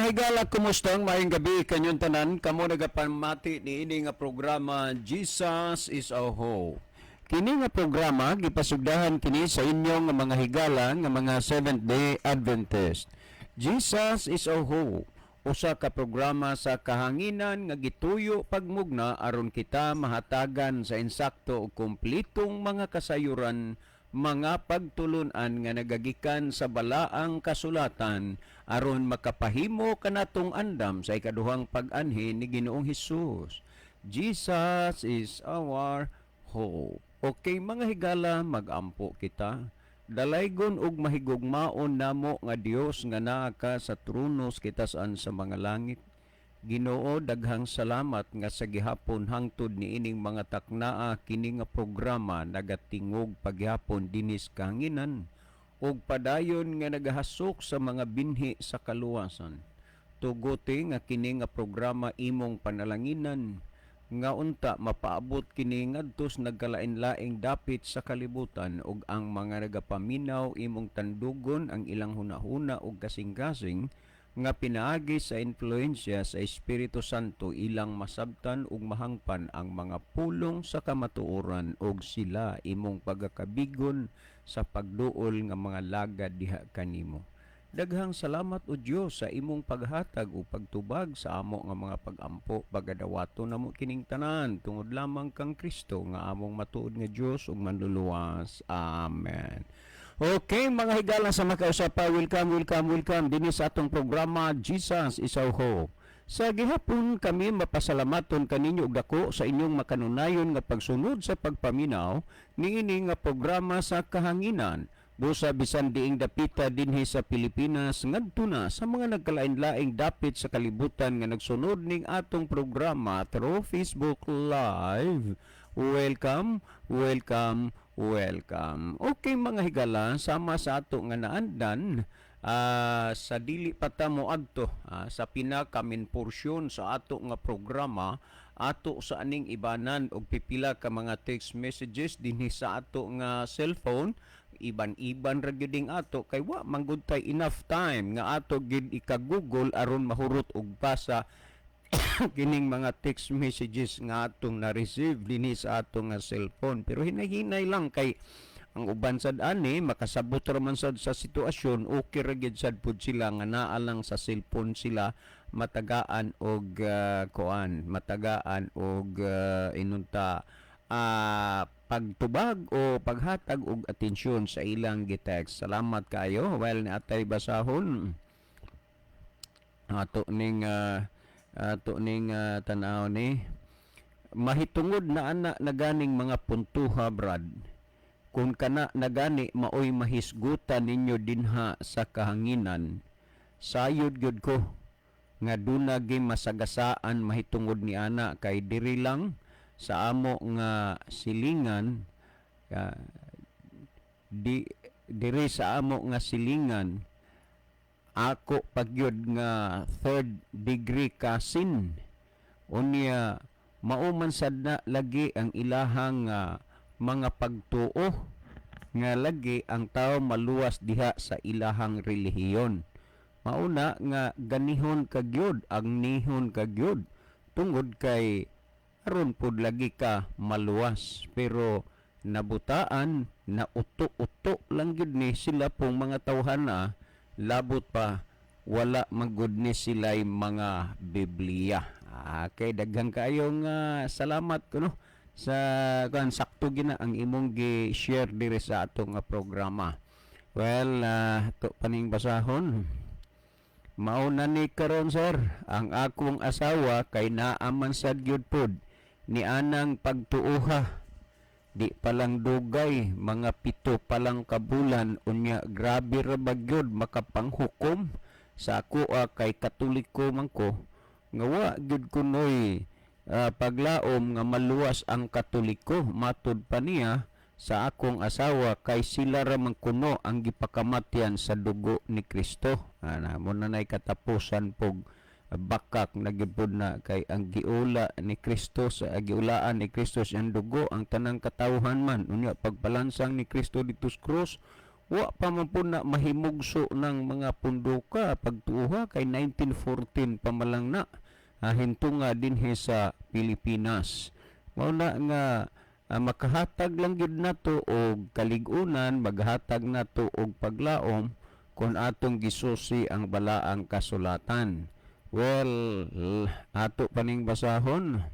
Mga higala, kumusta ang maayong gabi kanyong tanan? Kamo nagapamati ni ini nga programa Jesus is our Hope. Kini nga programa gipasugdahan kini sa inyong nga mga higala nga mga Seventh-day Adventist. Jesus is our Hope. Usa ka programa sa kahanginan nga gituyo pagmugna aron kita mahatagan sa insakto ug kumpletong mga kasayuran, mga pagtulunan nga nagagikan sa balaang kasulatan aron makapahimo kanatong andam sa ikaduhang pag-anhi ni Ginoong Hesus. Jesus is our hope. Okay mga higala, magampo kita. Dalaygon ug mahigugmaon namo nga Dios nga naa ka sa tronos kita saan sa mga langit. Ginoo, daghang salamat nga sa gihapon hangtod ni ining mga taknaa kini nga programa nagatingog paghapon dinis kahanginan ug padayon nga nagahasok sa mga binhi sa kaluwasan. Tugote nga kini nga programa imong panalanginan nga unta mapaabot kini ngadtos nagkalain-laing dapit sa kalibutan ug ang mga nagapaminaw imong tandugon ang ilang hunahuna ug kasing-kasing nga pinaagi sa influensya sa Espiritu Santo ilang masabtan ug mahangpan ang mga pulong sa kamatuoran ug sila imong pagakabigon sa pagduol nga mga lagad diha kanimo. Daghang salamat o Dios sa imong paghatag o pagtubag sa amo nga mga pagampo pagadawato namo kining tanan tungod lamang kang Kristo nga among matuod nga Dios ug manluluwas. Amen. Okay, mga higala sa makausapa, welcome din sa atong programa Jesus is our Hope. Sa gihapon kami mapasalamaton kaninyo og dako sa inyong makanunayon nga pagsunod sa pagpaminaw niini nga programa sa kahanginan. Busa bisan diing dapita dinhi sa Pilipinas ngadto na sa mga nagkalain-laing dapit sa kalibutan nga nagsunod ning atong programa through Facebook Live. Welcome. Okay mga higala, sama sa ato nga naandan sa dili pa ta moadto sa pinakamin porsyon sa ato nga programa, ato sa aning ibanan og pipila ka mga text messages dinhi sa ato nga cellphone. Iban-iban ra gyud ato kay wa manggod tay enough time nga ato gid ika-Google aron mahurot og basa kining mga text messages nga atong na-receive dinhi sa atong nga cellphone. Pero hinay-hinay lang kay ang uban sad ani makasabot ra man sad sa sitwasyon, okay ra gyud sad pud sila nga naa lang sa cellphone sila matagaan og inunta pagtubag o paghatag og atensyon sa ilang gitext. Salamat kayo. While ni atay basahon ato ning tanaw ni mahitungod na ana naganing mga puntuha brad. Kung kana nagani maoy mahisgutan ninyo dinha sa kahanginan, sayod gyud ko nga dunay masagasaan mahitungod ni ana kay diri lang sa amo nga silingan diri sa amo nga silingan ako pagyod nga third degree cousin unya mauman sad na lagi ang ilahang mga pagtuo nga lagi ang tao maluwas diha sa ilahang relihiyon. Mauna nga ganihon kagyod ang nihon kagyod tungod kay aron pud lagi ka maluwas, pero nabutaan na uto-uto lang gyud ni sila pong mga tawhana, labot pa wala magud ni sila'y mga Biblia. Okay, daghang kayong salamat kuno sa sakto gina ang imong gi-share diri sa atong programa. Well, to paning basahon. Mauna ni karon sir, ang akong asawa kay naaman sad gyud pod ni anang pagtuoha. Di palang dugay, mga 7 palang kabulan, unya grabe ra bagyod makapanghukom sa ako kay Katoliko man ko nga wa gyud kunoy paglaom nga maluwas ang Katoliko. Matud pa niya sa akong asawa kay sila ra man kuno ang gipakamatyan sa dugo ni Kristo. Mo na nay katapusan pog bakak nagipod na kay ang giula ni Kristo sa giulaan ni Kristo sa dugo ang tanang katawhan man unya pagpalansang ni Kristo dito sa krus wa pa man po na mahimugso ng mga punduka pagtuha kay 1914 pa malang na hinto nga dinhi sa Pilipinas. Mao na nga makahatag lang gid nato og kalig-unan, maghatag nato og paglaom kung atong gisusi ang balaang kasulatan. Well, ato paning basahon.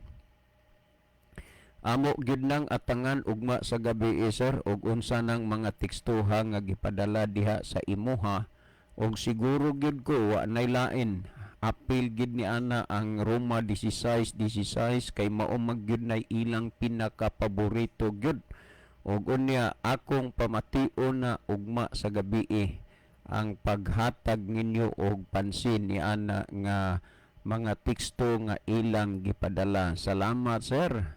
Amo gid nang atangan ugma sa gabi sir og unsa nang mga tekstuha nga gipadala diha sa imuha og siguro gid ko wa nay lain apil gid ni ana ang Roma 16:16 kay mao magyud nay ilang pinaka-paborito gyud og unya akong pamation na ugma sa gabi ang paghatag ninyo og pansin ni ana nga mga teksto nga ilang gipadala. Salamat sir.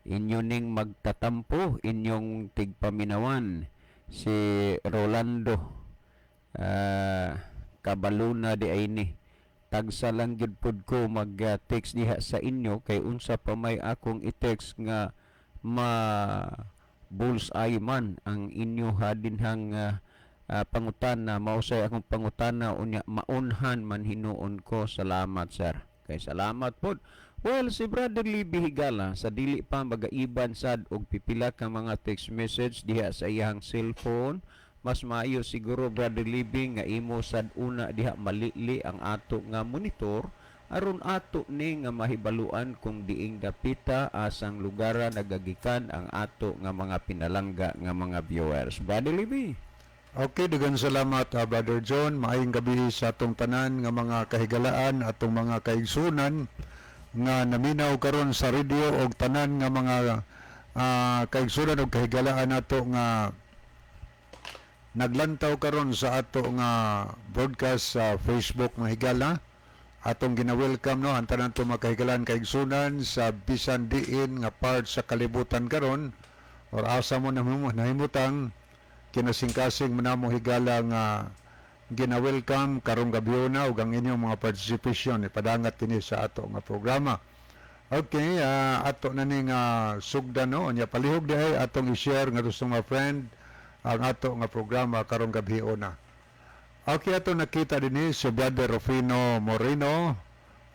Inyo ning magtatampo, inyong tigpaminawan, si Rolando Cabaluna de Aini. Tagsa lang gid pod ko mag-text diha sa inyo kay unsa pa may akong i-text nga bullseye man ang inyo hadinhang pangutana, mausay akong pangutana unya maunhan man hinuon ko. Salamat sir. Kay salamat pod. Well, si Brother Libby Higala sa dili pa magaiban sad og pipila ka mga text message diha sa iyang cellphone, mas maayo siguro Brother Libby nga imo sad una diha malili ang ato nga monitor aron ato ni nga mahibaluan kung diing dapita asang lugara nagagikan ang ato nga mga pinalangga nga mga viewers. Brother Libby. Okay, daghang salamat Brother John. Maayong gabi sa atong tanan nga mga kahigalaan, atong mga kaigsunan nga naminaw karon sa radio og tanan nga mga kaigsunan og kahigalaan nato nga naglantaw karon sa ato nga broadcast sa Facebook mga higala. Atong gina-welcome no ang tanan to mga kahigalaan kaigsunan sa bisan diin nga part sa kalibutan karon or asa mo nahimutang kinasingkasing manamo higala nga gina-welcome karong gabi na ug ang inyong mga participation ipadangat kini sa ato nga programa. Okay, ato na ning sugdan no nya palihog dihay atong i-share nga gusto mga friend ang ato nga programa karong gabi na. Okay, ato nakita dinhi si Brother Rufino Moreno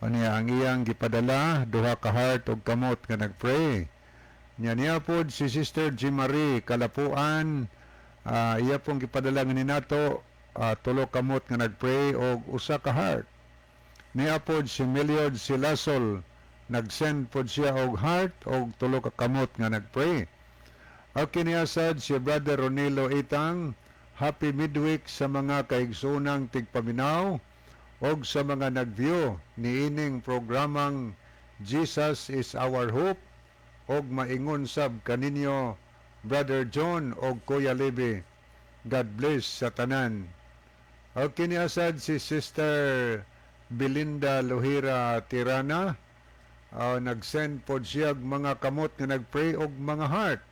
anya ang iyang gipadala duha ka heart og kamot nga nagpray. Niya pod si Sister G. Marie Kalapuan, iya pong gipadala nga ni nato tulo kamot nga nagpray og usa ka heart. Niya pod si Meliod Silasol nag-send pod siya og heart og tulo ka kamot nga nagpray. Okay, niya sad si Brother Ronilo Itang, happy midweek sa mga kaigsunang tigpaminaw og sa mga nag-view ni ining programang Jesus is Our Hope og maingon sab kaninyo Brother John og Kuya Libby. God bless sa tanan. Okay, niasad si Sister Belinda Lohira Tirana. Nag-send pod siya mga kamot nga nagpray og mga heart.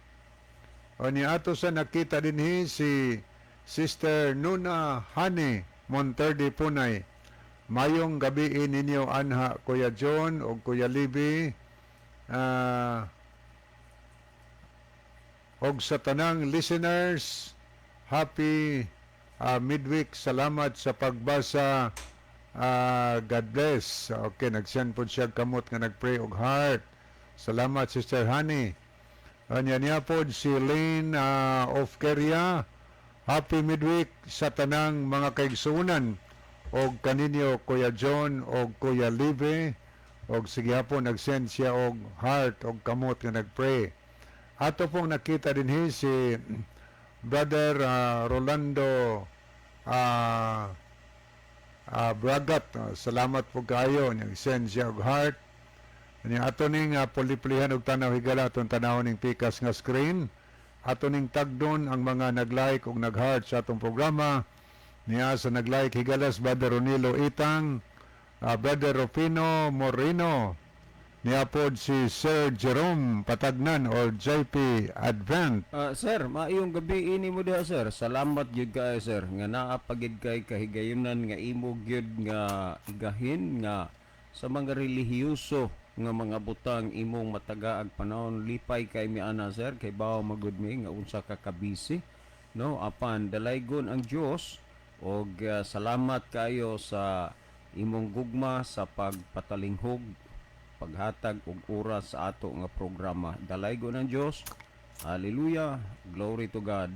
Ni ato sa nakita dinhi si Sister Nuna Hani Monterde Punay. Mayong gabi ninyo anha Kuya John og Kuya Libby. Og sa tanang listeners, happy midweek. Salamat sa pagbasa. God bless. Okay, nag-send po siya kamot nga nagpray og heart. Salamat Sister Honey. Niya po si Lane of Keria. Happy midweek sa tanang mga kaigsunan og kaninyo Kuya John og Kuya Libby. Og sige po nag-send siya og heart og kamot nga nagpray. Ato pong nakita din si Brother Rolando Bragat. Salamat po kayo. Nag-send siya og heart. Ato ning puliplihan og tanaw higala atong tanawon ning pikas nga screen. Ato ning tagdon ang mga nag-like og nag-heart sa atong programa. Niya sa nag-like higalas Brother Ronilo Itang, Brother Rufino Moreno, niya pod si Sir Jerome Patagnan or JP Advent. Sir, maayong gabi ini mo diha sir. Salamat gyud kay sir nga naa pagid kay kahigayunan nga imo gyud nga igahin nga sa mga relihiyoso nga mga butang imong matagaag panahon. Lipay kay mi ana sir kay bawo magud mi nga unsa ka kabisi no, apan dalaygon ang Dios og salamat kayo sa imong gugma sa pagpatalinghog, paghatag og oras sa ato nga programa. Dalaygon ang Dios. Hallelujah. Glory to God.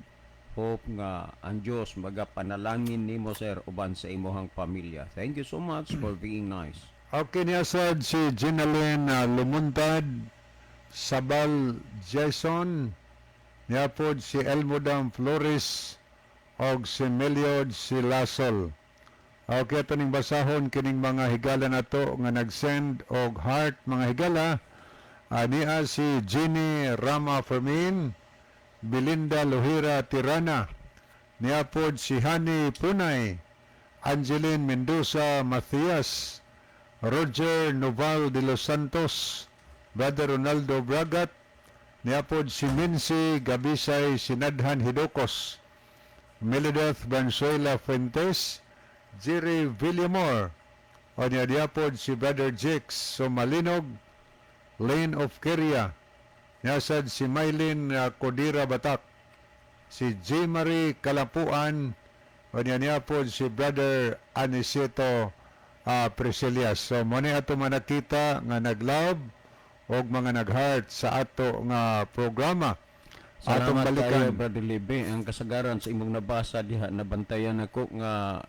Hope nga ang Dios magapanalangin nimo sir uban sa imong pamilya. Thank you so much for being nice. Okay niya sad si Ginalyn Lumuntad, Sabal Jason, niya pod si Elmodam Flores, og si Meliod si Lasol. Okay, ito ning basahon kining mga higala na to nga nag-send og heart mga higala. Niya si Jenny Rama Fermin, Belinda Lohira Tirana, niya pod si Hani Punay, Angeline Mendoza Macias, Roger Noval de los Santos, Brother Ronaldo Bragat, niya pod si Mincy Gabisay Sinadhan Hidokos, Melodeth Bansuela Fuentes, Jerry Villamor, o niya pod si Brother Jix Somalinog, Lane of Keria, nasad si Maylin Kodira Batak, si J. Marie Kalapuan, o niya pod si Brother Aniceto Preselias. So, muna ato manakita nga nag-love o mga nag-heart sa ato nga programa. Atong Salamat kayo, balikan. Brother Libby. Ang kasagaran sa imong nabasa diha, nabantayan ako nga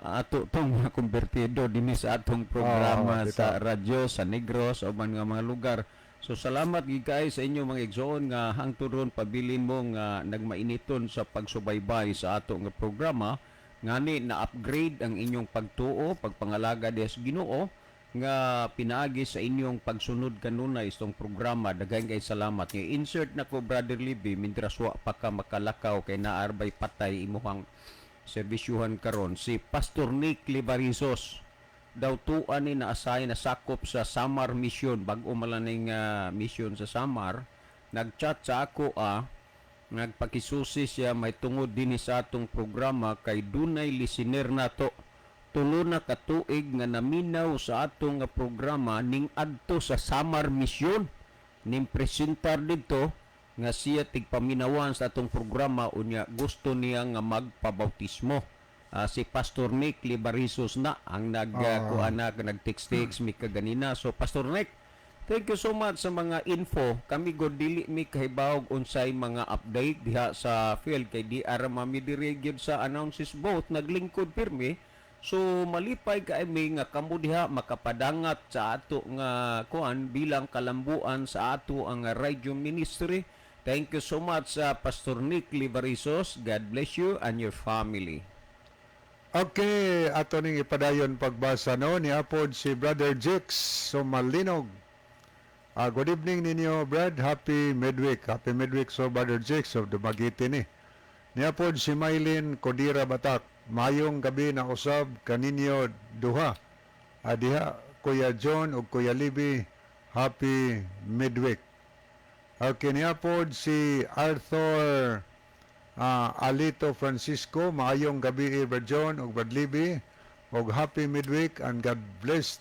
ato tong mga konbertido dinhi sa atong programa Oo, sa radyo, sa Negros, o man nga mga lugar. So salamat gid kay sa inyo mga igsoon nga hangtod ron pabilin mo nga nagmainiton sa pagsubaybay sa ato nga programa, ngani na-upgrade ang inyong pagtuo, pagpangalaga des Ginoo, nga pinaagi sa inyong pagsunod kanunay itong programa. Daghan kay salamat. Nga insert na ko, Brother Libby, mintras wa pa ka makalakaw kay naarbay patay imuhang serbisyuhan karon. Si Pastor Nick Libarizos daw tuan ni naasay na sakop sa Samar Mission, bag-o malaning mission sa Samar. Nagchat sa ako nagpakisusi siya may tungod din sa atong programa kay dunay listener nato. Tulo na katuig nga naminaw sa atong nga programa ning adto sa Samar Mission. Ning presentar dito nga siya tigpaminawan sa atong programa unya gusto niya nga magpabautismo. Si Pastor Nick Libarisos na ang nag-text mi kaganina. So Pastor Nick, thank you so much sa mga info. Kami go dili mi kahibawog unsay mga update diha sa field kay di ara mamidiri gyud sa announces both naglingkod pirmi. So malipay kami nga kamo diha makapadangat sa ato nga kuan bilang kalambuan sa ato ang radio ministry. Thank you so much Pastor Nick Libarisos. God bless you and your family. Okay, ato ning ipadayon pagbasa no ni apod si Brother Jix Somalinog. Good evening ninyo, Brad. Happy midweek. Happy midweek so Brother Jix of Dumaguete ni. Ni apod si Maylin Kodira Batak. Mayong gabi na usab kaninyo duha. Diha Kuya John ug Kuya Libby. Happy midweek. Okay, ni apod si Arthur Alito Francisco, maayong gabi Brad John ug Brad Libby, og happy midweek and God bless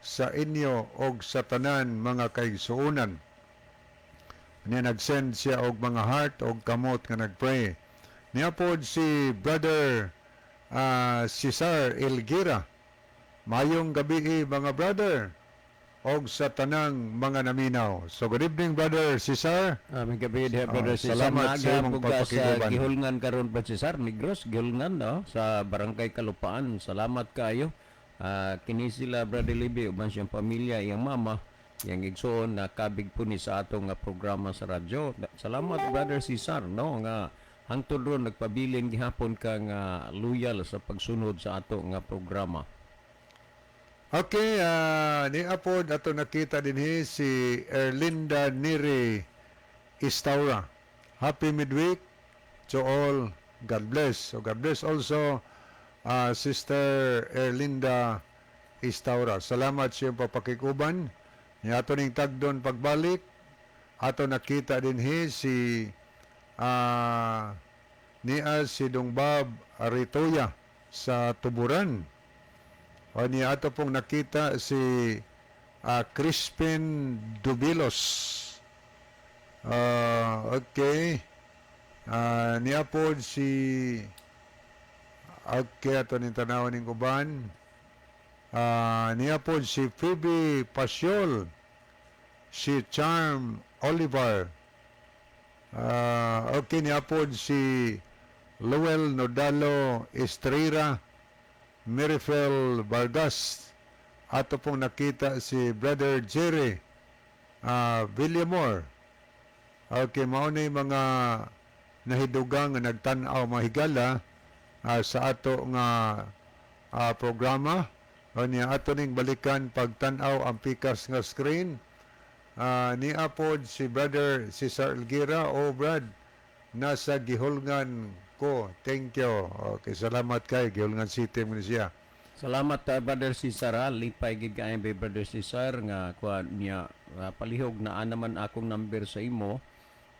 sa inyo og sa tanan mga kaigsuonan. Niya nag-send siya og mga heart og kamot nga nagpray. Niya pod si Brother Cesar Elgira, maayong gabi mga brother og sa tanang mga naminaw. So good evening Brother Cesar. May gabi diha Brother Cesar. Salamat sa imong sa pagpakiguban. gihulngan karon Brother Cesar, Negros, gihulngan no sa Barangay Kalupaan. Salamat kayo. Kini sila Brother Libby uban siyang pamilya, iyang mama, iyang igsoon na kabig po ni sa atong programa sa radyo. Salamat Brother Cesar no nga hangtod ron nagpabilin gihapon ka nga loyal sa pagsunod sa ato nga programa. Okay, ni apod ato nakita dinhi si Erlinda Neri Istaura. Happy midweek to all. God bless. So God bless also Sister Erlinda Istaura. Salamat sa iyong papakikuban. Ni ato ning tagdon pagbalik. Ato nakita dinhi si si Dongbab Aritoya sa Tuburan. O niya ato pong nakita si Crispin Dubilos. Okay. Niapod si okay ato ning tanawan ning uban. Niapod si Phoebe Pasiol, si Charm Oliver. Okay niapod si Lowell Nodalo Estrera, Mirifel Vargas. Ato pong nakita si Brother Jerry Villamor. Okay, mao na yung mga nahidugang nga nagtan-aw mga higala sa ato nga programa. O niya ato ning balikan pagtan-aw ang pikas nga screen. Ni apod si Brother Cesar Elguera. Brad, nasa gihulngan ko. Thank you. Okay, salamat kay Gihulngan City mo siya. Salamat Brother Cesar, lipay gid kay Brother Cesar nga kuan niya palihog na naman akong number sa imo.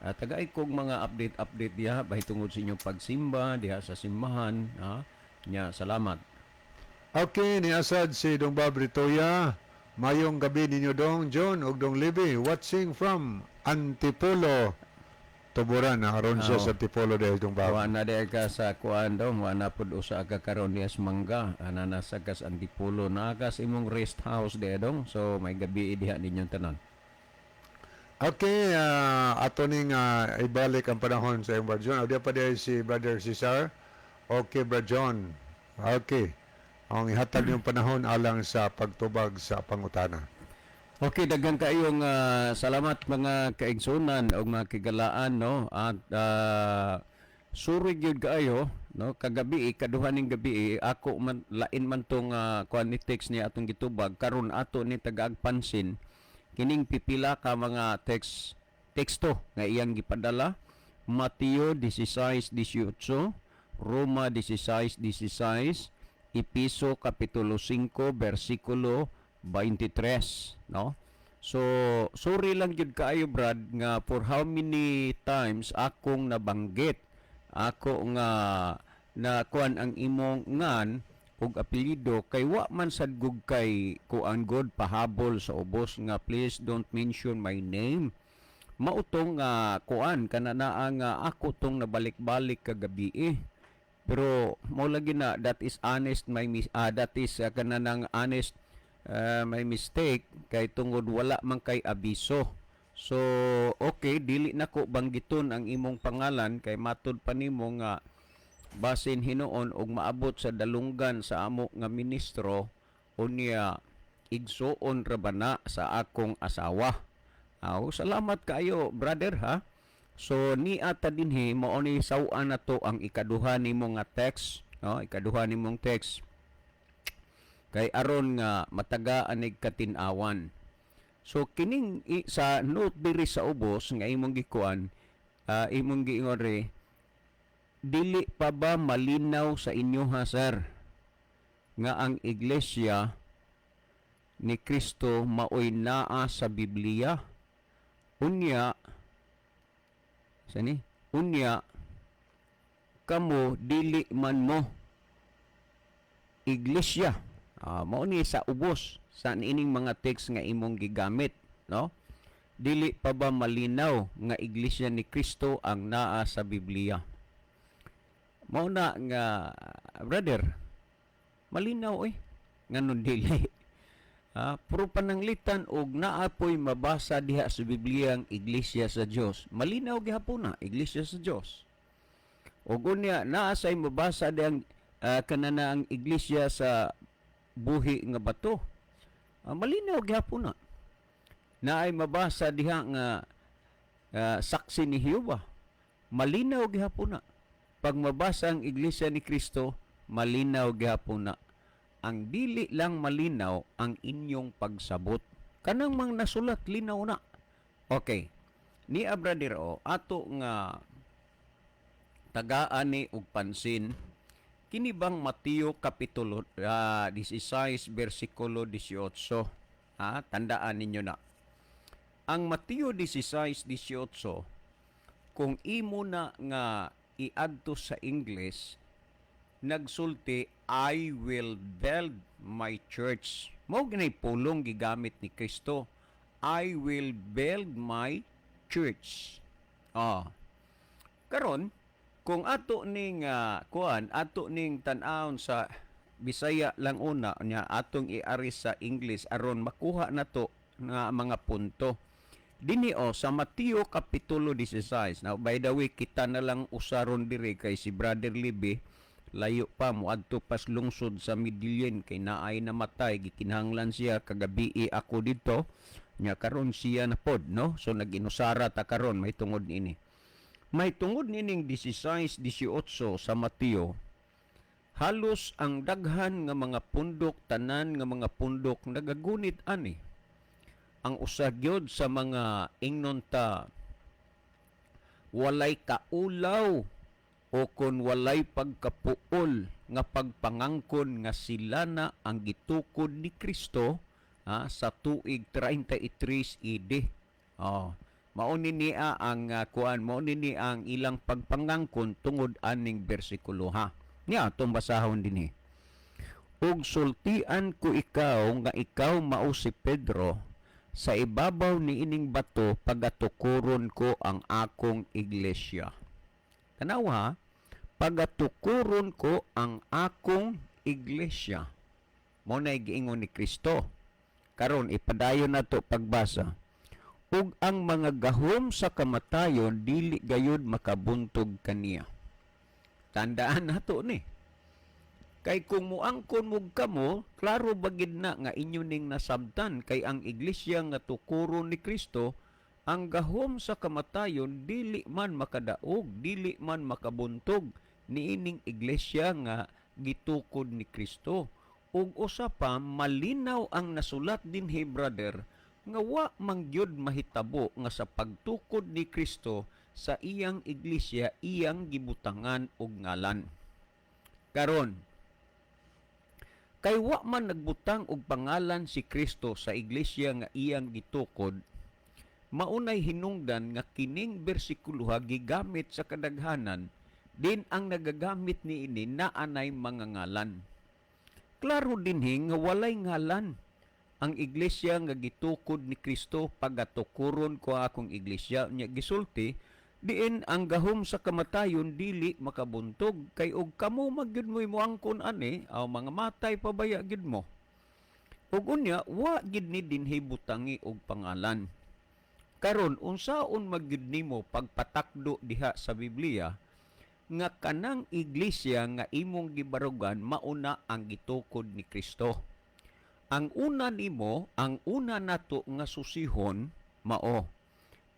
Tagay kog mga update diha bahay tungod sa inyong pagsimba diha sa simbahan, nya salamat. Okay, niasad si Dong Bob Ritoya. Mayong gabi ninyo Dong John ug Dong Libby, watching from Antipolo. Tuburan na aron siya sa Antipolo dahil Dong Bob. Wa na diha ka sa kuan daw, wa na pud usa ka karon diha sa Mangga, nasa kas Antipolo na ka sa imong rest house diha dong. So may gabi diha ninyong tanan. Okay, ato ning ibalik ang panahon sa iyong Brad John. Diya pa diya si Brother Cesar. Okay, Brad John. Okay. Ang ihatag yung panahon alang sa pagtubag sa pangutana. Okay, daghang kaayong salamat mga kaigsunan o mga kigalaan, no? At suri gyud kaayo, no? Kagabi, kaduhaning gabi, ako man lain man tong kuan ni text niya atong gitubag karon ato ni tagaagpansin kining pipila ka mga teksto nga iyang gipadala. Mateo 16:18, Roma 16:16, Episo Kapitulo 5 versikulo 23, no? So sorry lang jud kaayo Brad nga for how many times akong nabanggit ako nga na kuan ang imong ngan ug apelyido kay wa man sad gug kay kuan god pahabol sa ubos nga please don't mention my name. Mautong kuan kananaa nga ako tong nabalik-balik kagabi pero mo lagi na that is honest that is kananang honest my mistake kay tungod wala man kay abiso. So okay, dili nako banggiton ang imong pangalan kay matud pa nimo nga basin hinuon og maabot sa dalunggan sa amo nga ministro unya igsuon ra bana sa akong asawa. Salamat kayo brother ha. So ni ata dinhi mao ni sawan nato ang ikaduha nimo nga text, no? Ikaduha nimong text kay aron nga matagaan nig katin-awan. So kining sa note diri sa ubos nga imong gikuan, imong giingon re, dili pa ba malinaw sa inyo ha sir nga ang iglesia ni Kristo maoy naa sa Biblia? Unya kamo dili man mo iglesia. Mao ni sa ubos sa ining mga text nga imong gigamit, no? Dili pa ba malinaw nga iglesia ni Kristo ang naa sa Biblia? Mao na nga brother, malinaw nganong dili. Puro pananglitan og naapoy mabasa diha sa Biblia ang iglesia sa Dios. Malinaw gihapon na iglesia sa Dios. Og unya naa say mabasa dihang kanana ang iglesia sa buhi nga bato. Malinaw gihapon na. Naay mabasa diha nga saksi ni Jehova. Malinaw gihapon na. Pag mabasa ang iglesia ni Kristo, malinaw gihapon na. Ang dili lang malinaw ang inyong pagsabot. Kanang mang nasulat linaw na. Okay. Ni brother ato nga tagaan ni og pansin kini bang Mateo kapitulo 16 bersikulo 18. Tandaan ninyo na. Ang Mateo 16:18 kung imo na nga iadto sa English nagsulti I will build my church. Mao ginay pulong gigamit ni Kristo. I will build my church. Karon Kung ato ning ato ning tan-awon sa Bisaya lang una nya atong iari sa English aron makuha nato nga mga punto. Dinhi sa Mateo Kapitulo 16. Now, by the way, kita na lang usaron diri kay si Brother Libby layo pa moadto pas lungsod sa Midillion kay naay namatay gikinahanglan siya kagabi ako dito nya karon siya na pod no, so naginusara ta karon may tungod ini. May tungod nining 16-18 sa Mateo. Halos ang daghan nga mga pundok, tanan nga mga pundok nagagunit ani. Ang usa gyud sa mga ingnon ta walay kaulaw o kon walay pagkapuol nga pagpangangkon nga sila na ang gitukod ni Kristo sa tuig 33 AD. Mao ni ang mao ni ang ilang pagpangangkon tungod aning bersikulo ha. Niya atong basahon dinhi. Ug sultian ko ikaw nga ikaw mao si Pedro, sa ibabaw ni ining bato pagatukuron ko ang akong iglesia. Tanaw ha, pagatukuron ko ang akong iglesia. Mao na giingon ni Kristo. Karon ipadayon nato pagbasa. Ug ang mga gahom sa kamatayon dili gayud makabuntog kaniya. Tandaan nato ni. Kay kung muangkon mo kamo, klaro bagid na nga inyo ning nasabtan kay ang iglesia nga tukuron ni Kristo, ang gahom sa kamatayon dili man makadaog, dili man makabuntog niining iglesia nga gitukod ni Kristo. Ug usa pa malinaw ang nasulat dinhi brother nga wa mangyud mahitabo nga sa pagtukod ni Kristo sa iyang iglesia iyang gibutangan og ngalan. Karon kay wa man nagbutang og pangalan si Kristo sa iglesia nga iyang gitukod, maunay hinungdan nga kining bersikulo gigamit sa kadaghanan din ang nagagamit niini naanay mga ngalan. Klaro dinhi nga walay ngalan ang iglesia nga gitukod ni Kristo pagatukuron ko akong iglesia nya gisulti diin ang gahom sa kamatayon dili makabuntog kay og kamo magyud mo'y moangkon ani aw mga matay pabaya gid mo. Ug unya wa gid ni dinhi butangi og pangalan. Karon unsaon magyud nimo pagpatakdo diha sa Biblia nga kanang iglesia nga imong gibarugan mauna ang gitukod ni Kristo. Ang una nimo, ang una nato nga susihon mao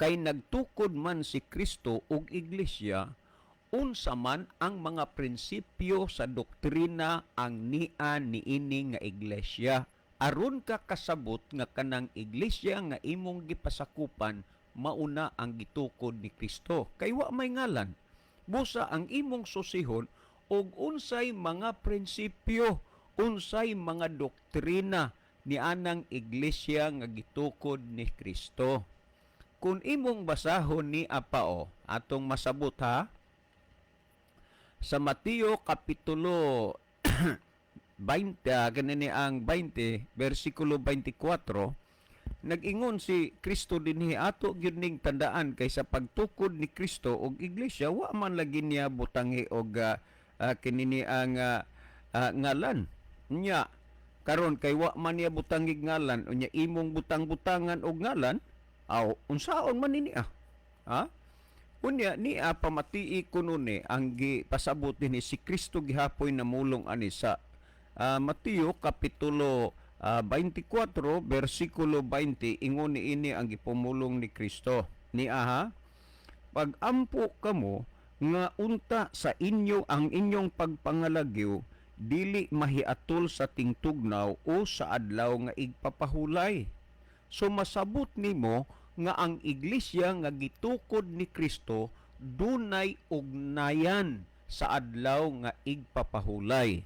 kay nagtukod man si Kristo og iglesia, unsa man ang mga prinsipyo sa doktrina ang nia niini nga iglesia aron ka kasabot nga kanang iglesia nga imong gipasakupan mauna ang gitukod ni Kristo. Kay wa may ngalan. Busa ang imong susihon og unsay mga prinsipyo, unsay mga doktrina ni anang iglesia nga gitukod ni Kristo. Kung imong basahon ni Apao, atong masabot ha, sa Mateo Kapitulo 20, ganini ang 20, versikulo 24, nag-ingon si Kristo dinhi ato gyud ning tandaan kay sa pagtukod ni Kristo og iglesia wa man lagi niya butangi og kinini ang ngalan nya karon kay wa man niya butangi ngalan unya imong butang-butangan og ngalan aw unsaon man ini ha unya ni pamatii kuno ni ang gipasabot dinhi si Kristo gihapoy namulong ani sa Mateo Kapitulo 24 versikulo 20 ingon niini ang gipumulong ni Kristo ni pag-ampo kamo nga unta sa inyo ang inyong pagpangalagyo dili mahiatol sa tingtugnaw o sa adlaw nga igpapahulay. So masabot nimo nga ang iglesia nga gitukod ni Kristo dunay ugnayan sa adlaw nga igpapahulay.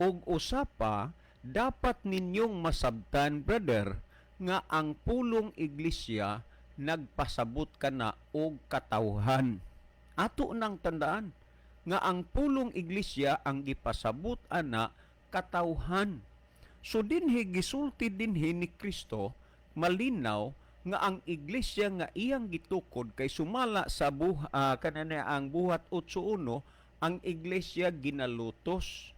Og usapa dapat ninyong masabtan, brother, nga ang pulong iglesia nagpasabot ka na og katawhan. Ato nang tandaan nga ang pulong iglesia ang gipasabot ana katawhan. So dinhi gisulti dinhi ni Kristo malinaw nga ang iglesia nga iyang gitukod kay sumala sa kanana ang buhat 8:1, ang iglesia ginalutos.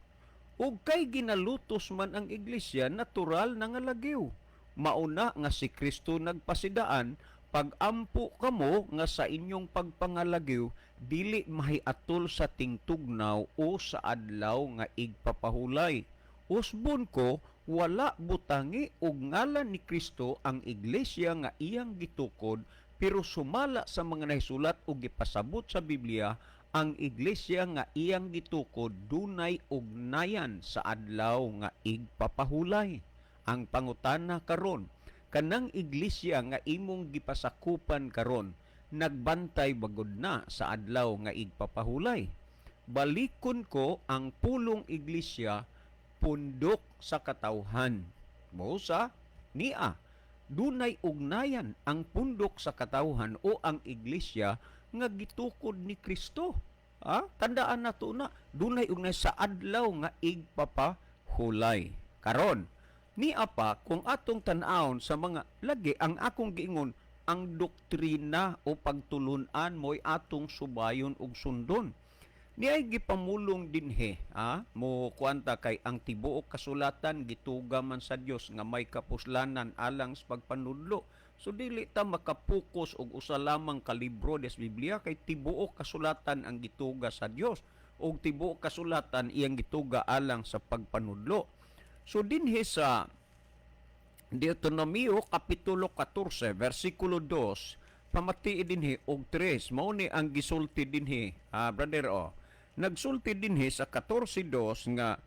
Ug kay ginalutos man ang iglesia, natural na nga lagiw. Mauna nga si Kristo nagpasidaan, pag-ampo kamo nga sa inyong pagpangalagiw, dili mahiatol sa tingtugnaw o sa adlaw nga igpapahulay. Usbon ko, wala butangi og ngalan ni Kristo ang iglesia nga iyang gitukod, pero sumala sa mga nahisulat o gipasabot sa Biblia, ang iglesia nga iyang gitukod dunay ugnayan sa adlaw nga igpapahulay. Ang pangutana karon, kanang iglesia nga imong gipasakupan karon, nagbantay bagod na sa adlaw nga igpapahulay? Balikon ko, ang pulong iglesia pundok sa katawhan. Mosa niya, dunay ugnayan ang pundok sa katawhan o ang iglesia nga gitukod ni Kristo. Tandaan nato na, dunay ugnay sa adlaw nga igpapahulay. Karon, niya pa kung atong tan-awon sa mga lagi, ang akong giingon, ang doktrina o pagtulunan mo'y atong subayon ug sundon. Niay gipamulong dinhi, mo kuanta kay ang tibuok kasulatan gituga man sa Dios nga may kapuslanan alang sa pagpanudlo. So dili ta makapokus og usa lamang ka libro des Biblia, kay tibuok kasulatan ang gituga sa Dios og tibuok kasulatan iyang gituga alang sa pagpanudlo. So dinhi sa Deuteronomio kapitulo 14 versikulo 2 pamati dinhi og 3 mao ni ang gisulti dinhi, brother. Nagsulti dinhi sa 14:2 nga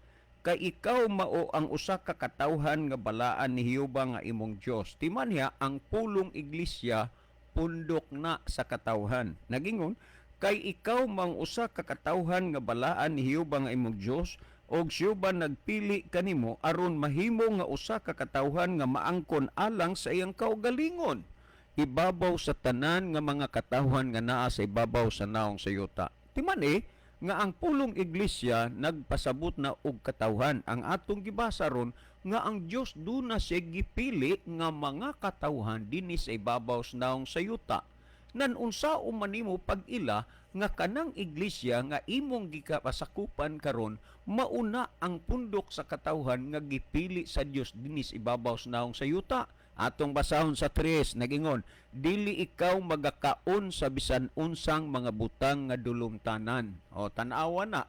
kay ikaw mao ang usa ka katawhan nga balaan ni Jehova nga imong Dios. Timan niya ang pulong iglesia pundok na sa katawhan. Nagingon, kay ikaw mang usa ka katawhan nga balaan ni Jehova nga imong Dios, og Jehova nagpili kanimo aron mahimo nga usa ka katawhan nga maangkon alang sa iyang kaugalingon, ibabaw sa tanan nga mga katawhan nga naa sa ibabaw sa naong sayuta. Timan nga ang pulong iglesia nagpasabot na og katawhan. Ang atong gibasa ron nga ang Dios duna siya gipili nga mga katawhan dinhi sa ibabaw sa naong sayuta. Nan unsao man nimo pag-ila nga kanang iglesia nga imong gikapasakupan karon mauna ang pundok sa katawhan nga gipili sa Dios dinhi sa ibabaw sa naong sayuta. Atong basahon sa 3, nagingon, dili ikaw magakaon sa bisan unsang mga butang nga dulumtanan. Tan-awa na,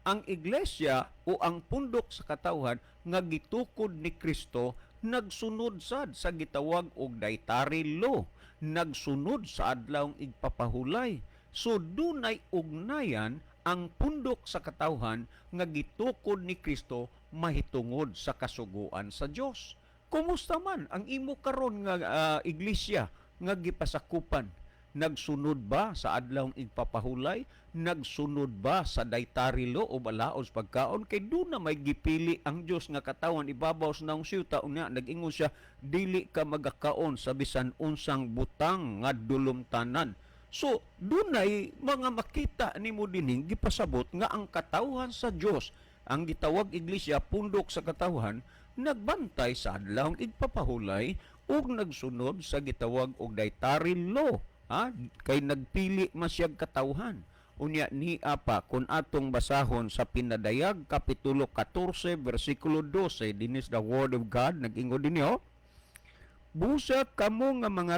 ang iglesia o ang pundok sa katawhan nga gitukod ni Kristo nagsunod sad sa gitawag og dietary law, nagsunod sa adlawng igpapahulay. So dunay ugnayan ang pundok sa katawhan nga gitukod ni Kristo mahitungod sa kasuguan sa Dios. Kumusta man ang imo karon nga iglesia nga gipasakupan? Nagsunod ba sa adlawng igpapahulay? Nagsunod ba sa dietary law o balaos pagkaon? Kay doon na may gipili ang Dios nga katawan ibabaw sa naong siyuta. Unya nag-ingon siya, dili ka magakaon sa bisan unsang butang nga dulumtanan. So dunay mga makita nimo dinhi gipasabot nga ang katawhan sa Dios, ang gitawag iglesia pundok sa katawhan, nagbantay sa adlawng igpapahulay ug nagsunod sa gitawag og dietary law. Kay nagpili masyag katawhan. Unya ni apa kung atong basahon sa Pinadayag kapitulo 14 versikulo 12 dinis the word of God, nag-ingon dinhi, busa kamo nga mga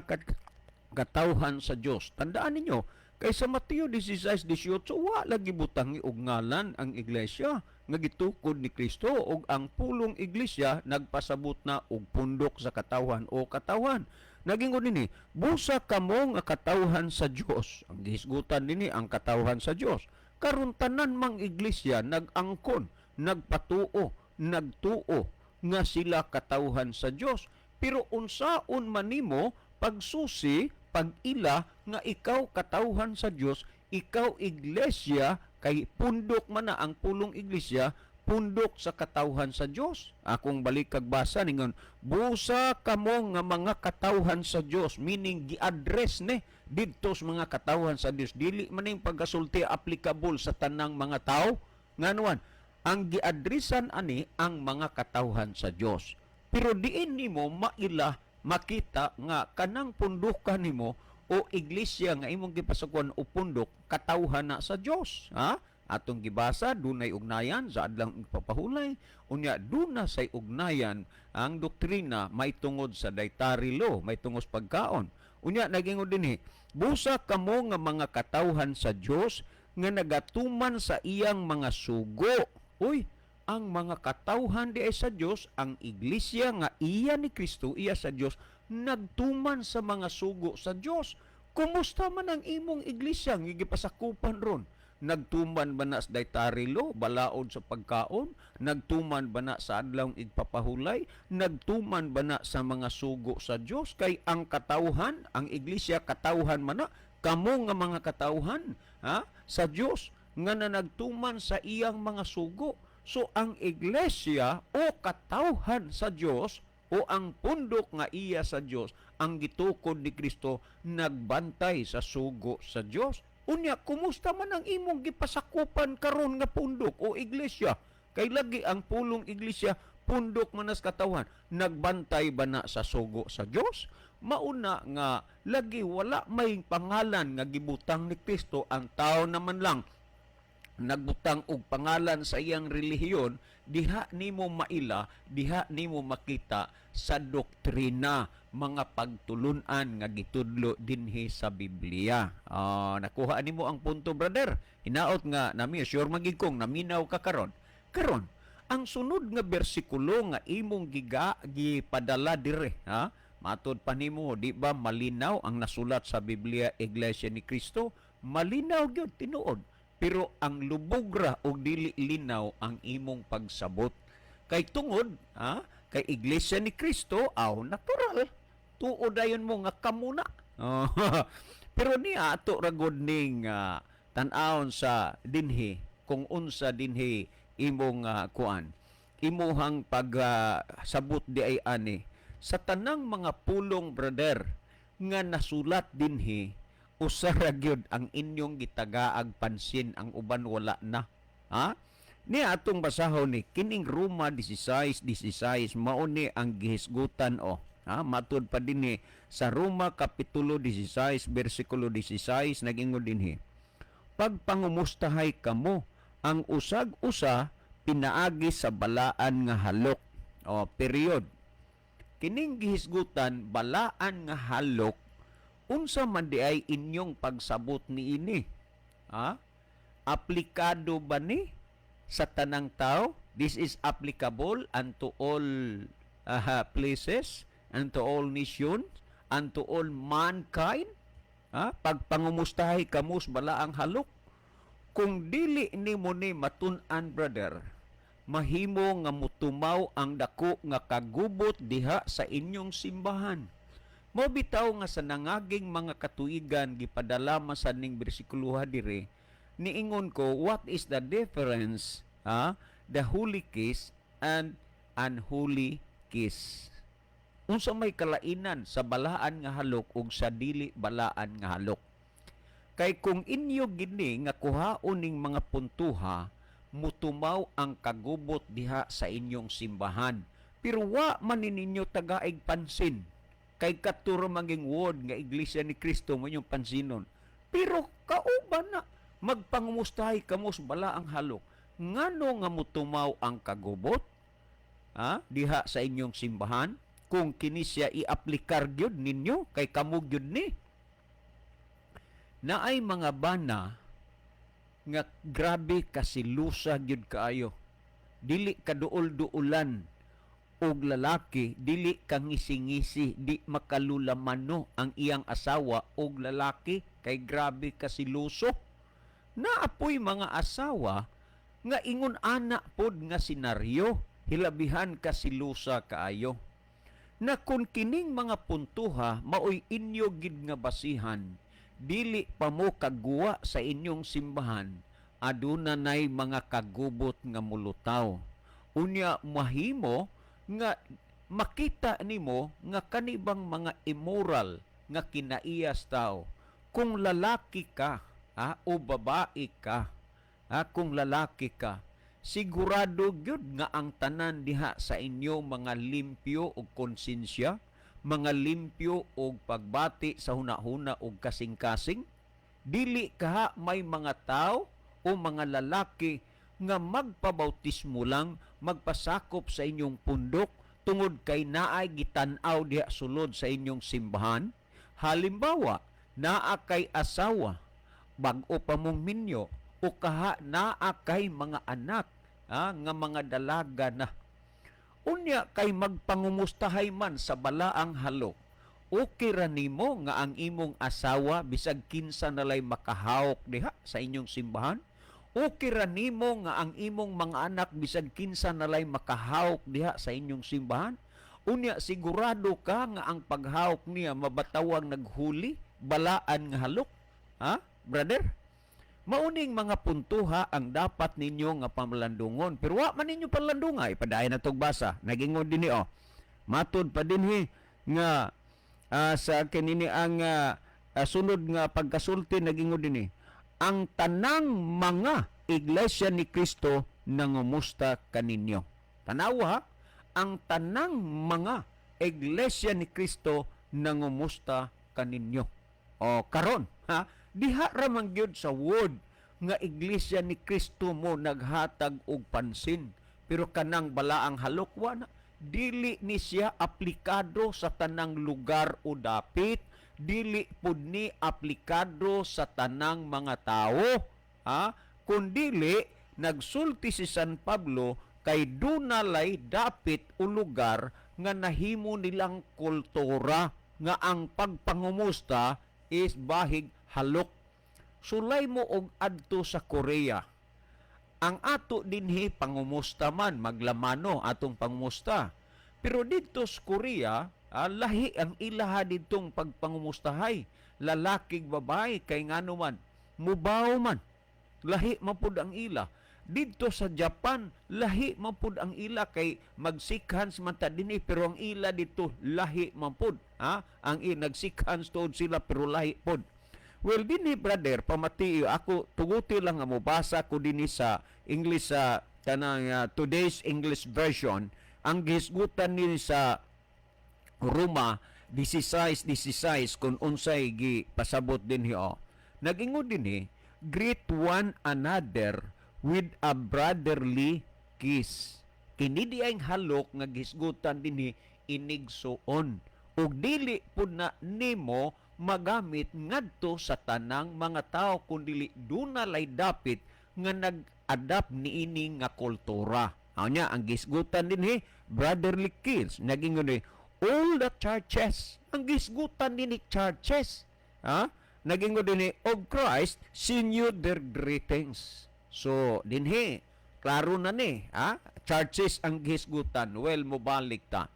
katawhan sa Dios. Tandaan ninyo, kay sa Mateo 16:18 wa lagi butangi og ngalan ang iglesia nga gitukod ni Kristo, og ang pulong iglesia nagpasabot na og pundok sa katawhan o katawhan. Nagingon dinhi, busa kamo nga katawhan sa Dios. Ang gihisgutan dinhi ang katawhan sa Dios. Karon tanan mang iglesia nag-angkon, nagpatuo, nagtuo nga sila katawhan sa Dios. Pero unsaon man nimo pagsusi, pag-ila nga ikaw katawhan sa Dios, ikaw iglesia, kay pundok man na ang pulong iglesia, pundok sa katawhan sa Dios. Akong balik kag basa ningon, busa kamo nga mga katawhan sa Dios, meaning gi-address ni didto sa mga katawhan sa Dios. Dili man ning pagkasulti applicable sa tanang mga tao. Nganuan, ang gi-addressan ani ang mga katawhan sa Dios. Pero diin nimo maila makita nga kanang pundukan nimo o iglesia nga imong gipasakwan o pundok katawhan na sa Dios, ha? Atong gibasa dunay ugnayan sa adlang ipapahulay, unya duna say ugnayan ang doktrina may tungod sa dietary law, may tungod sa pagkaon. Unya nagingod dinhi, busa kamo nga mga katawhan sa Dios nga nagatuman sa iyang mga sugo. Uy, ang mga katawhan di ay sa Dios, ang iglesia nga iya ni Kristo, iya sa Dios, nagtuman sa mga sugo sa Dios. Kumusta man ang imong iglesia nga gipasakupan ron? Nagtuman ba na sa dietary law, balaod sa pagkaon? Nagtuman ba na sa adlawng igpapahulay? Nagtuman ba na sa mga sugo sa Dios? Kay ang katawhan, ang iglesia katawhan man na, kamo nga mga katawhan, ha? Sa Dios nga na nagtuman sa iyang mga sugo. So ang iglesia o katawhan sa Dios o ang pundok nga iya sa Dios, ang gitukod ni Kristo, nagbantay sa sugo sa Dios. Unya, kumusta man ang imong gipasakupan karon nga pundok o iglesia? Kay lagi ang pulong iglesia, pundok manas katawan, nagbantay ba na sa sugo sa Dios? Mauna nga, lagi wala may pangalan nga gibutang ni Kristo, ang tao naman lang nagbutang og pangalan sa iyang relihiyon, diha nimo maila, diha nimo makita sa doktrina, mga pagtulunan nga gitudlo dinhi sa Biblia. Nakuha nimo ang punto, brother. Hinaot nga nami sure magig kong naminaw ka karon. Karon, ang sunod nga bersikulo nga imong gipadala dire, ha? Matod pa nimo, di ba malinaw ang nasulat sa Biblia, Iglesia ni Kristo? Malinaw gyud tinuod. Pero ang lubog ra o dili linaw ang imong pagsabot. Kay tungod, ha? Kay Iglesia ni Kristo, natural. Tuod ayon mo nga kamuna. Pero niya ato ragod ning tan-awon sa dinhi, kung unsa dinhi imong kuan. Imuhang pagsabot di ay ani sa tanang mga pulong, brother, nga nasulat dinhi, usa ra gyud ang inyong gitagaag pansin, ang uban wala na. Ha? Ni atong basahon ni kining Roma 16:16 mao ni ang gihisgutan matud pa dinhi sa Roma kapitulo 16 bersikulo 16 nag-ingon dinhi. Pagpangumustahay kamo ang usag-usa pinaagi sa balaan nga halok. Period. Kining gihisgutan balaan nga halok, unsa man di ay inyong pagsabot niini? Aplikado ba ni sa tanang tao? This is applicable unto all places, unto all nations, unto all mankind. Pagpangumustahay kamus balaang halok. Kung dili nimo ni matun-an, brother, mahimo nga mutumaw ang dako nga kagubot diha sa inyong simbahan. Mo bitaw nga sa nangaging mga katuigan gipadala masad ning bersikulo dire, niingon ko, what is the difference the holy kiss and unholy kiss? Unsa may kalainan sa balaan nga halok ug sa dili balaan nga halok? Kay kung inyo gini nga kuhaon ning mga puntuha, mutumaw ang kagubot diha sa inyong simbahan. Pero wa man ninyo tagaig pansin. Kay katuro maging word nga Iglesia ni Kristo mo yung pansinon. Pero kauban na, magpangumustahay kamos bala ang halok. Ngano nga mutumaw ang kagubot diha sa inyong simbahan? Kung kini siya i-aplikar gyud ninyo, kay kamug gyud ni. Naay mga bana nga grabe kasilusa gyud kaayo. Dili kaduol-duulan og lalaki, dili kangisi-ngisi, di makalulamano ang iyang asawa og lalaki, kay grabe kasiluso. Naapoy mga asawa nga ingon ana pod nga senaryo, hilabihan kasilusa kaayo. Na kung kining mga puntuha maoy inyo gid nga basihan, dili pa mo kagwa sa inyong simbahan, aduna nay mga kagubot nga mulutaw. Unya mahimo nga makita nimo nga kanibang mga immoral nga kinaiyas tao. Kung lalaki ka o babae ka, kung lalaki ka, sigurado gyud nga ang tanan diha sa inyo mga limpyo o konsensya, mga limpyo og pagbati sa hunahuna og kasing-kasing. Dili kaha may mga tao o mga lalaki nga magpabautismo lang, magpasakop sa inyong pundok tungod kay naay gitan-aw diha sulod sa inyong simbahan. Halimbawa, naa kay asawa, bag-o pa mong minyo, o kaha naa kay mga anak nga mga dalaga na. Unya kay magpangumustahay man sa balaang halok, okay ra nimo nga ang imong asawa bisag kinsa nalay makahawok diha sa inyong simbahan? Okay ra nimo nga ang imong mga anak bisag kinsa nalay makahawok diha sa inyong simbahan? Unya sigurado ka nga ang paghawok niya mabatawang naghuli, balaan nga halok? Ha, brother? Mauning mga puntuha ang dapat ninyo nga pamalandungon. Pero wa man ninyo palandunga, ipadayon na tog basa. Nagingon din ni matod pa din nga sa kinini ang sunod nga pagkasulti nagingon din ang tanang mga iglesia ni Kristo nangumusta kaninyo. Tanawa ha? Ang tanang mga iglesia ni Kristo nangumusta kaninyo. O karon ha? Diha ra man gyud sa word nga iglesia ni Kristo mo naghatag og pansin. Pero kanang balaang halokwa na, dili ni siya aplikado sa tanang lugar o dapit, dili pud ni aplikado sa tanang mga tao, ha? Kundili nagsulti si San Pablo kay dunalay dapit o lugar nga nahimo nilang kultura nga ang pagpangumusta is bahig halok. Sulay mo og adto sa Korea. Ang ato dinhi pangumusta man, maglamano atong pangumusta. Pero dito sa Korea, lahi ang ilaha ditong pagpangumustahay. Lalakig babae kay ngano man, mubaw man. Lahi man pud ang ila. Dito sa Japan, lahi man pud ang ila kay magsikhans man ta dinhi pero ang ila dito lahi man pud. Ang nagsikhans tuod sila pero lahi pud. Well, dinhi brother, pamati ako tuguti lang nga mobasa ko dinhi sa English sa kanang today's English version. Ang gihisgutan ni sa Roma 16:16 kung unsay gipasabot dinhi Nag-ingod dinhi, greet one another with a brotherly kiss. Kini di ang halok nga gihisgutan dinhi inigsuon. Ug dili pud na nimo magamit ngadto sa tanang mga tao kundi dunalay dapit nga nag-adapt niini nga kultura. Anya ang gisgutan dinhi brotherly kiss. Naging all the churches. Ang gisgutan dinhi churches. Naging dinhi of Christ send you their greetings. So dinhi klaro na ni, churches ang gisgutan. Well, mobalik ta.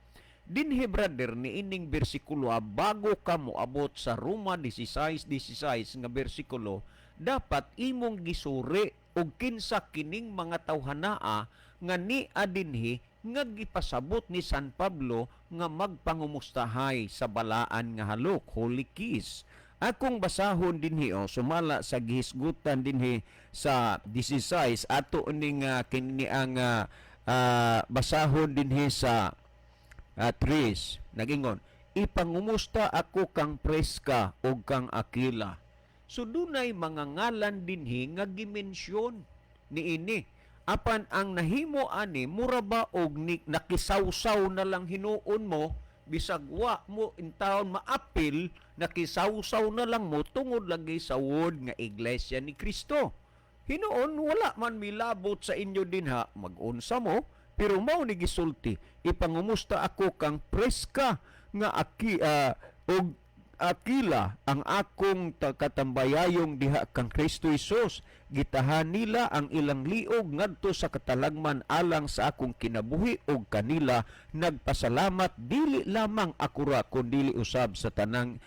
Dinhi brother ni ining bersikulo bago ka moabot sa Roma 16:16 nga bersikulo, dapat imong gisuri og kinsa kining mga tawhanaa nga ni adinhi nga gipasabot ni San Pablo nga magpangumustahay sa balaan nga halok, holy kiss. Akong basahon dinhi sumala sa gihisgutan dinhi sa 16 ato ning kini ang basahon dinhi sa Tris, nagingon, ipangumusta ako kang Preska o kang Aquila. So dunay mga ngalan dinhi nga gimensyon ni ini. Apan ang nahimo ani, mura ba og nakisawsaw na lang hinuon mo, bisag wa mo intawon maapil, nakisawsaw na lang mo tungod lagi sa word nga Iglesia ni Kristo. Hinuon, wala man milabot sa inyo dinha, mag-unsa mo, pero mao ni gisulti, ipangumusta ako kang Preska nga og Aquila ang akong katambayayong diha kang Kristo Jesus. Gitahan nila ang ilang liog ngadto sa katalagman alang sa akong kinabuhi og kanila nagpasalamat dili lamang ako ra kundi usab sa tanang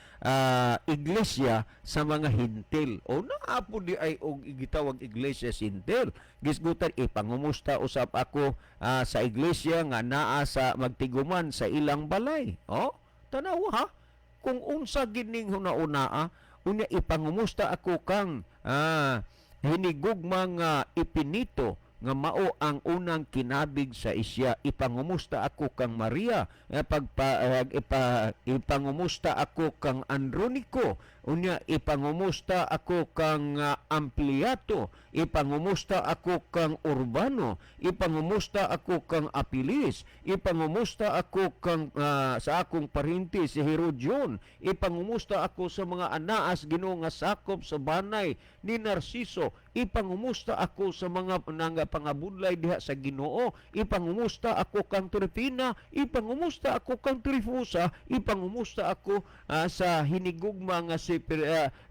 iglesia sa mga hintil. O naapo di ay og gitawag iglesia hintil. Gisgutan ipangumusta usab ako sa iglesia nga naa sa magtiguman sa ilang balay. Tanaw ha? Kung unsa gining hunauna, ipangumusta ako kang hinigugmang ipinito nga mao ang unang kinabig sa isya. Ipangumusta ako kang Maria, ipangumusta ako kang Andronico, unya ipangumusta ako kang Ampliato, ipangumusta ako kang Urbano, ipangumusta ako kang Apilis, ipangumusta ako kang sa akong parinti si Herodion, ipangumusta ako sa mga anaas Ginoo nga sakop sa banay ni Narciso, ipangumusta ako sa mga pangabudlay diha sa Ginoo, ipangumusta ako kang Trifina, ipangumusta ako kang Trifusa, ipangumusta ako sa hinigugma nga si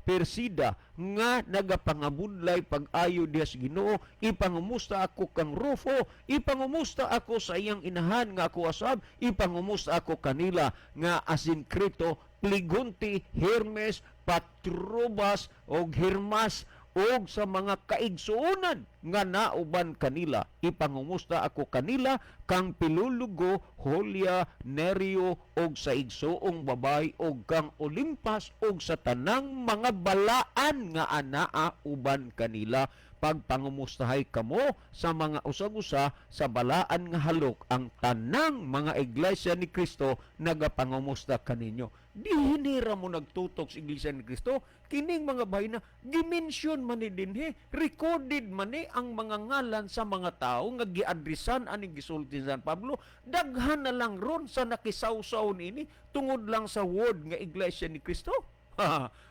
Persida nga nagapangabudlay pag-ayo diha sa Ginoo, ipangumusta ako kang Rufo, ipangumusta ako sa iyang inahan nga ako asab, ipangumusta ako kanila nga Asincrito, Pligunti, Hermes, Patrobas og Hermas og sa mga kaigsuonan nga nauban kanila. Ipangumusta ako kanila kang Pilulugo, Julia, Nerio og sa igsuong babay og kang Olimpas og sa tanang mga balaan nga anaa uban kanila. Pagpangumustahay kamo sa mga usag-usa sa balaan nga halok, ang tanang mga iglesia ni Kristo nagapangumusta kaninyo. Di hinira mo nagtutok sa iglesia ni Kristo, kining mga bahay na dimension man ni dinhi, recorded man ni ang mga ngalan sa mga tao nga giadresan ani gisulti ni San Pablo, daghan na lang ron sa nakisawsaw nini tungod lang sa word nga iglesia ni Kristo.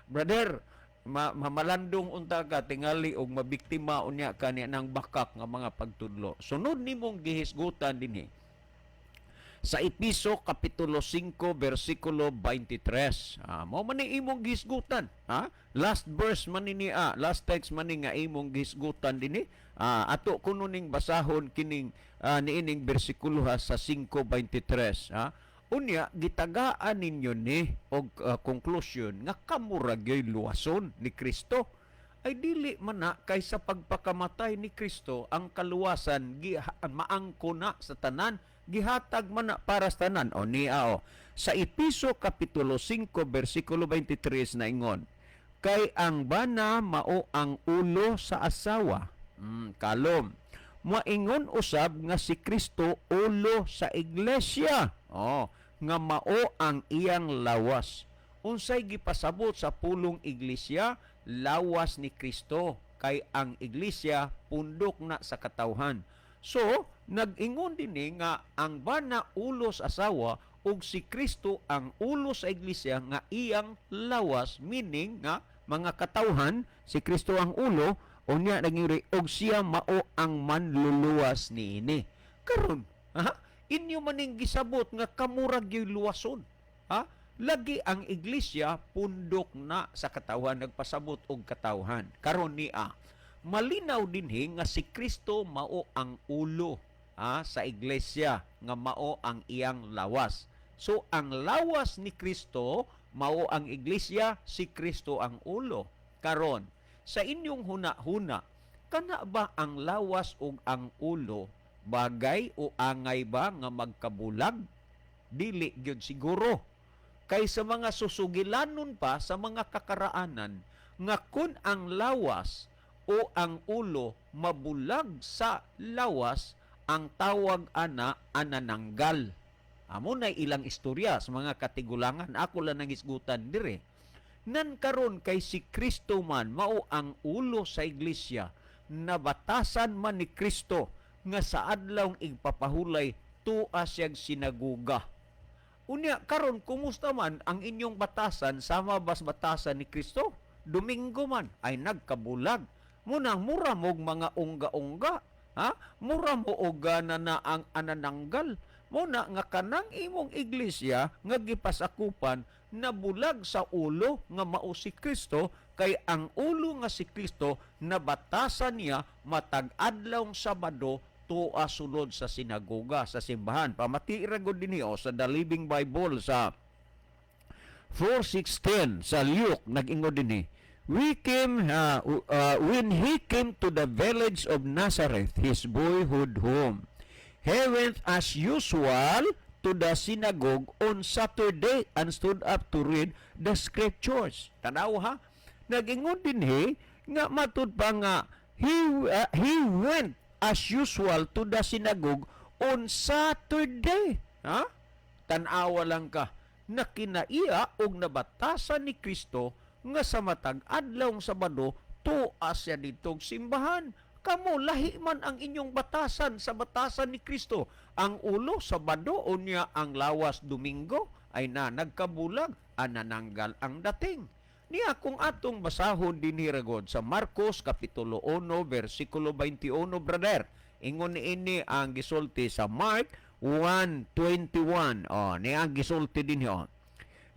Brother, mamalandong unta ka tingali og mabiktima unya kani nang bakak nga mga pagtudlo. Sunod nimong gihisgutan dinhi sa Episo kapitulo 5 bersikulo 23. Mao man ni imong gihisgutan, last verse man ni last text man ni nga imong gihisgutan dinhi. Ato kuno ning basahon kining niining bersikulo sa 5:23. Unya, gitagaan ninyo ni og conclusion nga kamurag yoy luwason ni Kristo. Ay dili man na kaysa pagpakamatay ni Kristo ang kaluwasan maangko na sa tanan, gihatag man na para sa tanan. O niya sa Episo kapitulo 5 bersikulo 23 na ingon, kay ang bana mao ang ulo sa asawa. Kalom, maingon usab nga si Kristo ulo sa iglesia. Nga mao ang iyang lawas. Unsay gipasabot sa pulong iglesia? Lawas ni Kristo. Kay ang iglesia pundok na sa katawhan. So, nag-ingon din nga ang bana ulo sa asawa ug si Kristo ang ulo sa iglesia nga iyang lawas, meaning nga mga katawhan, si Kristo ang ulo, unya naging og siya mao ang manluluwas niini. Karon, inyo maning gisabot nga kamurag yoy luwason. Lagi ang iglesia pundok na sa katawhan, nagpasabot og katawhan. Karon niya, malinaw dinhi nga si Kristo mao ang ulo sa iglesia, nga mao ang iyang lawas. So ang lawas ni Kristo mao ang iglesia, si Kristo ang ulo. Karon, sa inyong huna-huna, kana ba ang lawas ug ang ulo bagay o angay ba nga magkabulag? Dili gyud siguro. Kay sa mga susugilanon pa sa mga kakaraanan nga kun ang lawas o ang ulo mabulag sa lawas, ang tawag anananggal. Amo na ilang istorya sa mga katigulangan, ako lang nang isgutan dire. Nan karon kay si Kristo man mao ang ulo sa iglesia, nabatasan man ni Kristo nga sa adlaw igpapahulay tua siyag sinaguga. Unya karon kumusta man ang inyong batasan sama bas batasan ni Kristo? Domingo man ay nagkabulag. Munang mura mog mga ungga-ungga, mura mo og na ang anananggal. Muna nga kanang imong iglesia nga gipasakupan nabulag sa ulo nga mao si Kristo, kay ang ulo nga si Kristo nabatasan niya matag adlawng Sabado tua sulod sa sinagoga, sa simbahan. Pamatiira gud dinhi sa The Living Bible sa 4:16 sa Luke nag-ingon dinhi, when he came to the village of Nazareth, his boyhood home, he went as usual to the synagogue on Saturday and stood up to read the scriptures. Tanaw nag-ingon dinhi nga matud pa nga he went as usual to the synagogue on Saturday. Ha? Tanawa lang ka na kinaiya og nabatasan ni Kristo nga sa matag adlawng Sabado tuwa siya ditong simbahan. Kamo lahi man ang inyong batasan sa batasan ni Kristo. Ang ulo Sabado o niya ang lawas Domingo ay na nagkabulag nananggal ang dating. Niya kung atong basahon din hiragod sa Marcos Kapitulo 1 versikulo 21, brother. Ingon ini ang gisulti sa Mark 1:21. Niya ang gisulti din yun.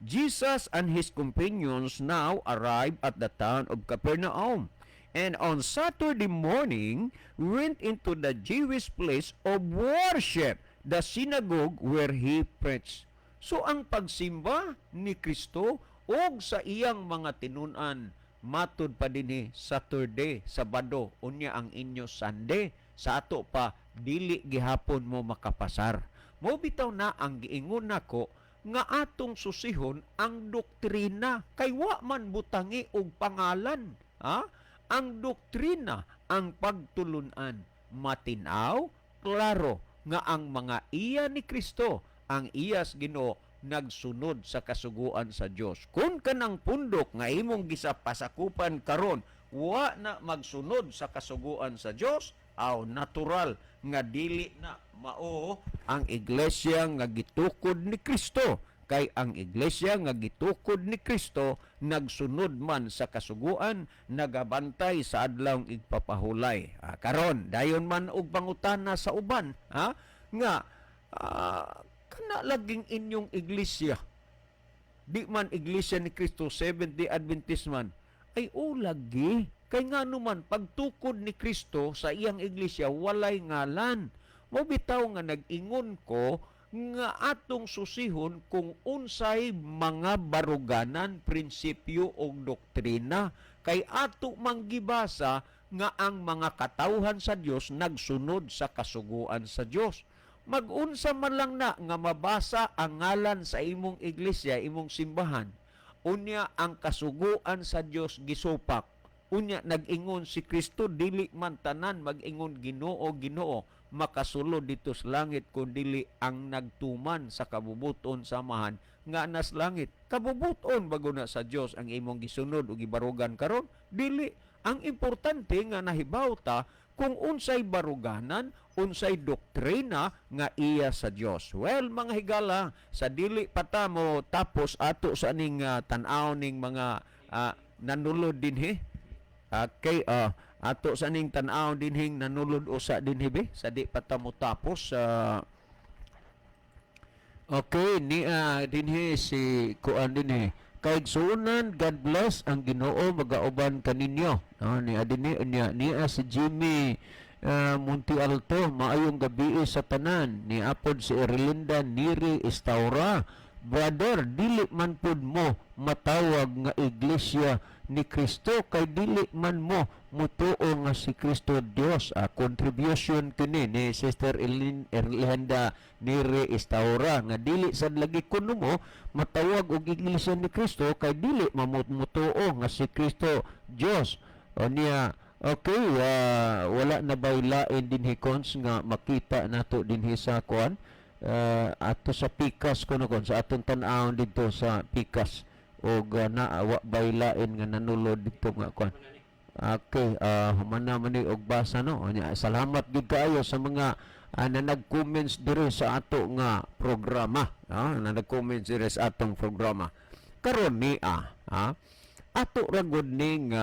Jesus and his companions now arrived at the town of Capernaum, and on Saturday morning went into the Jewish place of worship, the synagogue where he preached. So ang pagsimba ni Kristo og sa iyang mga tinunan matud pa dinhi Saturday, Sabado, unya ang inyo Sunday. Sa ato pa dili gihapon mo makapasar. Mo bitaw na ang giingon nako nga atong susihon ang doktrina kay wa man butangi og pangalan. Ha? Ang doktrina, ang pagtulunan, matinaw, klaro nga ang mga iya ni Kristo, ang iyas Ginoo nagsunod sa kasuguan sa Dios. Kung kanang pundok nga imong gisapasakupan karon wa na magsunod sa kasuguan sa Dios, aw natural nga dili na mao ang iglesia nga gitukod ni Kristo. Kay ang iglesia nga gitukod ni Kristo nagsunod man sa kasuguan, nagabantay sa adlawng igpapahulay. Karon dayon man og pangutana sa uban, nga kana laging inyong iglesia, di man iglesia ni Kristo, Seventh-day Adventist man, ay lagi. Kay nga naman, pagtukod ni Kristo sa iyang iglesia, walay ngalan. Mabitaw nga nag-ingon ko nga atong susihon kung unsay mga baruganan, prinsipyo o doktrina. Kay ato manggibasa nga ang mga katawhan sa Dios nagsunod sa kasuguan sa Dios. Mag-unsa man lang na nga mabasa ang ngalan sa imong iglesia, imong simbahan, unya ang kasuguan sa Dios gisupak. Unya nag-ingon si Kristo, dili man tanan mag-ingon Ginoo, Ginoo, makasulod dito sa langit kundi ang nagtuman sa kabubuton samahan nga nas langit. Kabubuton bago na sa Dios ang imong gisunod o gibarugan karon? Dili. Ang importante nga nahibaw ta kung unsay baruganan, unsay doktrina nga iya sa Dios. Well, mga higala, sa dili pata mo tapos ato sa ning tan-aw ning mga nanulod dinhi. Okay, ato sa ning tan-aw dinhing nanulod usa dinhi be sa di pata mo tapos. Okay, ni dinhi si kuan dinhi. Kay sunan, God bless ang Ginoo magauban kaninyo. Ni adini ni si Jimmy Munti Alto, maayong gabi sa tanan. Ni apod si Erlinda Niri Estaura. Brother, dili man pud mo matawag nga iglesia ni Kristo kay dili man mo mutuo nga si Kristo Dios. Contribution kini ni Sister Erlinda Niri Estaura nga dili sad lagi kuno mo matawag og iglesia ni Kristo kay dili mamutuo nga si Kristo Dios. O niya, okay, wala na baylain dinhi kons nga makita nato dinhi sa kuan ato sa Pikas kuno kon sa atong tan-awon dito sa Pikas og naawa baylain nga nanulod dito nga kuan. Okay, humana man ni og basa no. Salamat gid kaayo sa mga na nag-comments diri sa ato nga programa. Na nag-comments diri sa atong programa. Karon ni ato ra gud ning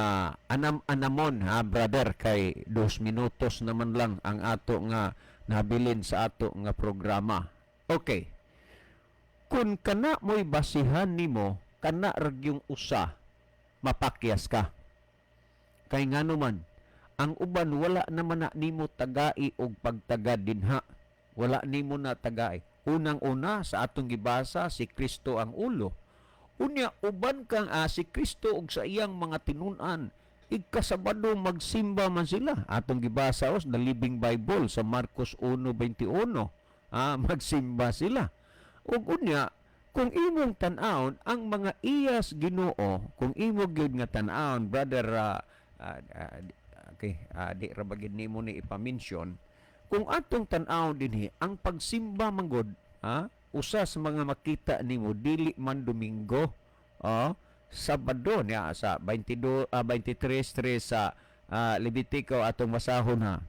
anamon brother kay 2 minutos naman lang ang ato nga nabilin sa ato nga programa. Okay. Kung kana mo'y basihan nimo, kana rag yung usa, mapakyas ka. Kay nga naman, ang uban wala naman na nimo tagai og pagtaga dinha. Wala nimo na tagai. Unang-una sa atong gibasa, si Kristo ang ulo. Unya, uban kang si Kristo og sa iyang mga tinunan, igkasabado magsimba man sila. Atong gibasa os the Living Bible sa Marcos 1:21. Magsimba sila. Ug unya, kung imong tan-awon ang mga iyas Ginoo, kung imo gyud nga tan-awon, brother Okay, di ra bagid nimo ni ipamention. Kung atong tan-aw dinhi ang pagsimba manggod, usa sa mga makita nimo dili man Domingo, Sabado niya sa 22 23 sa Levitico atong masahon ha.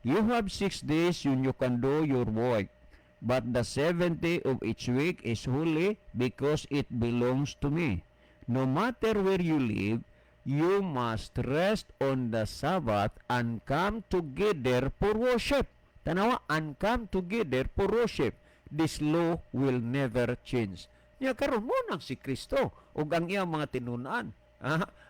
You have 6 days you can do your work, but the 7th day of each week is holy because it belongs to me. No matter where you live, you must rest on the Sabbath and come together for worship. Tanawa, and come together for worship. This law will never change. Nya karon mo nang si Kristo ug ang iyang mga tinunan,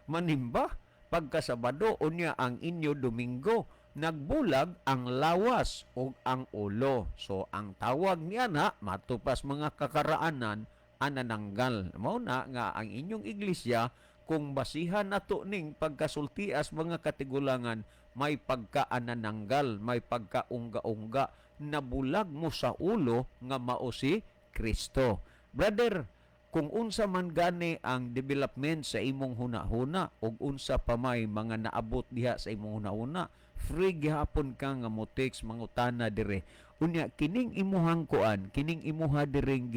manimba pagka Sabado unya ang inyo Domingo, nagbulag ang lawas ug ang ulo. So ang tawag niya na matupas mga kakaraanan anananggal. Mao na nga ang inyong iglesia kung basihan nato ning pagkasultias mga katigulangan, may pagkaanananggal, may pagkaungga-ungga, nabulag mo sa ulo nga mao si Kristo. Brother, kung unsa man gani ang development sa imong hunahuna ug unsa pa may mga naabot diha sa imong hunahuna, free gihapon ka nga mo text mangutana dire. Unya kining imuhang kuan, kining imuha diring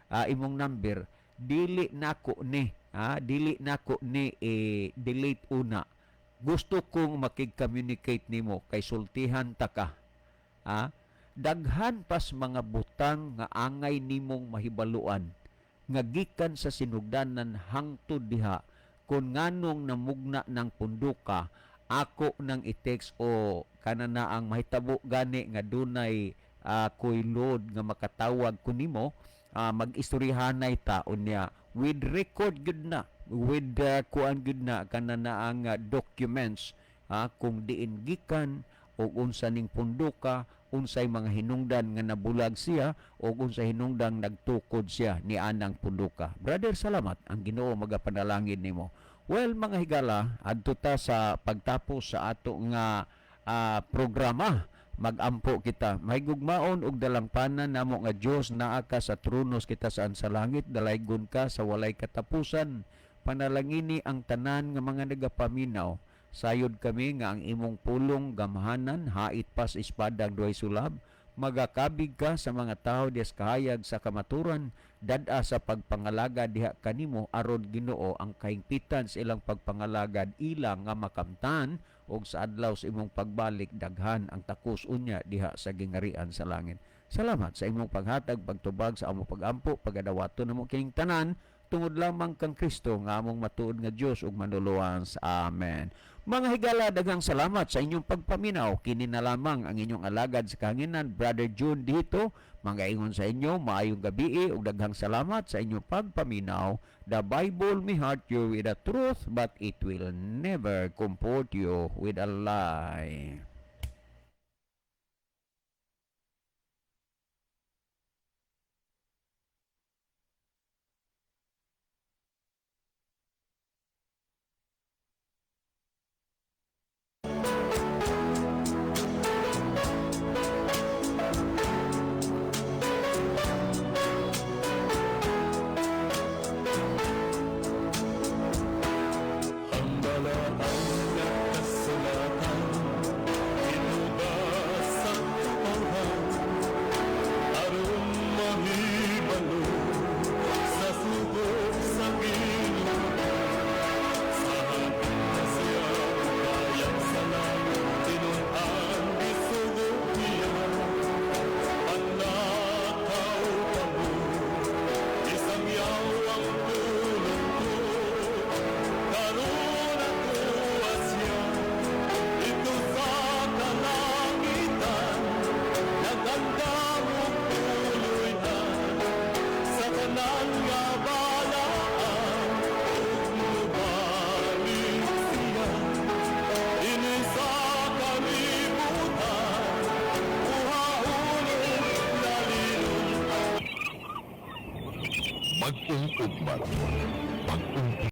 imong number, dili nako ni delete una. Gusto kong makig-communicate nimo kay sultihan ta ka. Daghan pas mga butang nga angay nimong mahibaluan nga gikan sa sinugdanan hangtod diha. Kung nganong namugna ng punduka, ako nang i-text o kanana ang mahitabo gani nga dunay koy load nga makatawag kunimo, mag-istoryahanay ta unya with record gud na, with kuan gud na kanana ang documents, kung diin gikan o unsa ning punduka, unsay mga hinungdan nga nabulag siya o unsay hinungdan nagtukod siya ni anang punduka. Brother, salamat. Ang Ginoo magapanalangin nimo. Well, mga higala, adto ta sa pagtapos sa ato nga programa. Magampo kita. Mahigugmaon og dalangpanan namo nga Dios naa ka sa tronos kita saan sa langit, dalaygon ka sa walay katapusan. Panalangini ang tanan nga mga nagapaminaw. Sayod kami nga ang imong pulong gamhanan, hait pas espadang duay sulab, magakabig ka sa mga tao dias kahayag sa kamaturan, dad-a sa pagpangalagad diha kanimo aron Ginoo ang kahingpitan sa ilang pagpangalagad ilang nga makamtan og sa adlaw sa imong pagbalik daghan ang takos unya diha sa gingarian sa langit. Salamat sa imong paghatag, pagtubag sa among pagampo, pagadawaton namo kining tanan tungod lamang kang Kristo nga among matuod nga Dios ug manuluan. Amen. Mga higala, daghang salamat sa inyong pagpaminaw. Kini na lamang ang inyong alagad sa kanginan, Brother June dito. Mangaingon sa inyo, maayong gabi ug daghang salamat sa inyong pagpaminaw. The Bible may hurt you with the truth, but it will never comfort you with a lie. Mag-ungkog man. Pag-ungkog